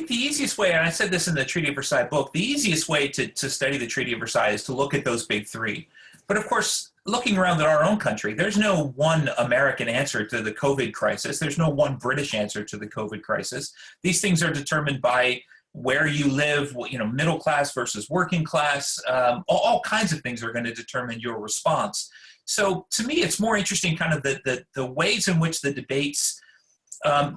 think the easiest way, and I said this in the Treaty of Versailles book, the easiest way to study the Treaty of Versailles is to look at those big three. But of course, looking around at our own country, there's no one American answer to the COVID crisis. There's no one British answer to the COVID crisis. These things are determined by where you live, middle class versus working class. All kinds of things are going to determine your response. So to me, it's more interesting kind of the ways in which the debates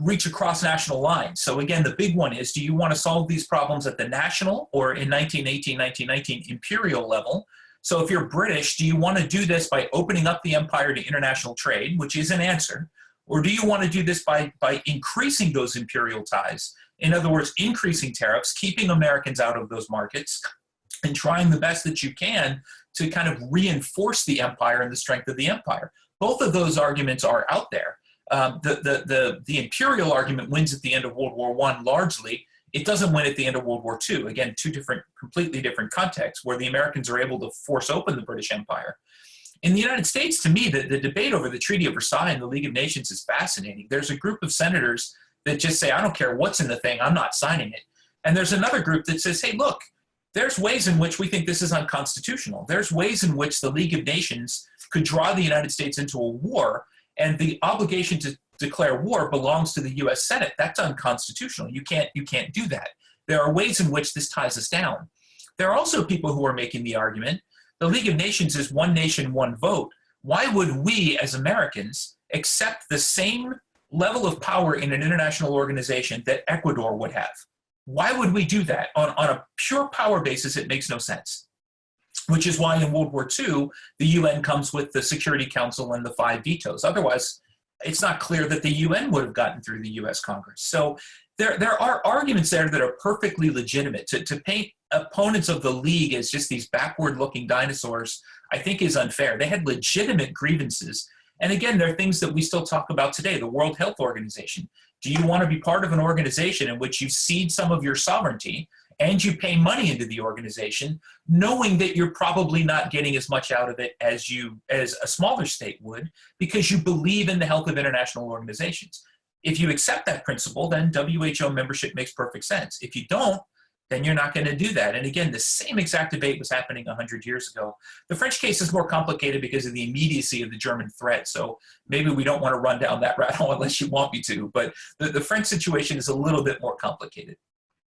reach across national lines. So again, the big one is, do you want to solve these problems at the national, or in 1918, 1919, imperial level? So if you're British, do you want to do this by opening up the empire to international trade, which is an answer? Or do you want to do this by increasing those imperial ties? In other words, increasing tariffs, keeping Americans out of those markets, and trying the best that you can to kind of reinforce the empire and the strength of the empire. Both of those arguments are out there. The imperial argument wins at the end of World War I largely. It doesn't win at the end of World War II. Again, completely different contexts, where the Americans are able to force open the British Empire. In the United States, to me, the debate over the Treaty of Versailles and the League of Nations is fascinating. There's a group of senators that just say, I don't care what's in the thing, I'm not signing it. And there's another group that says, hey, look, there's ways in which we think this is unconstitutional. There's ways in which the League of Nations could draw the United States into a war, and the obligation to declare war belongs to the U.S. Senate. That's unconstitutional. You can't do that. There are ways in which this ties us down. There are also people who are making the argument, the League of Nations is one nation, one vote. Why would we as Americans accept the same level of power in an international organization that Ecuador would have? Why would we do that? On a pure power basis, it makes no sense. Which is why in World War II, the UN comes with the Security Council and the 5 vetoes. Otherwise, it's not clear that the UN would have gotten through the US Congress. So there are arguments there that are perfectly legitimate. To paint opponents of the League as just these backward-looking dinosaurs, I think is unfair. They had legitimate grievances. And again, there are things that we still talk about today. The World Health Organization. Do you want to be part of an organization in which you cede some of your sovereignty and you pay money into the organization, knowing that you're probably not getting as much out of it as a smaller state would, because you believe in the health of international organizations? If you accept that principle, then WHO membership makes perfect sense. If you don't, then you're not going to do that. And again, the same exact debate was happening 100 years ago. The French case is more complicated because of the immediacy of the German threat. So maybe we don't want to run down that rabbit hole unless you want me to. But the French situation is a little bit more complicated.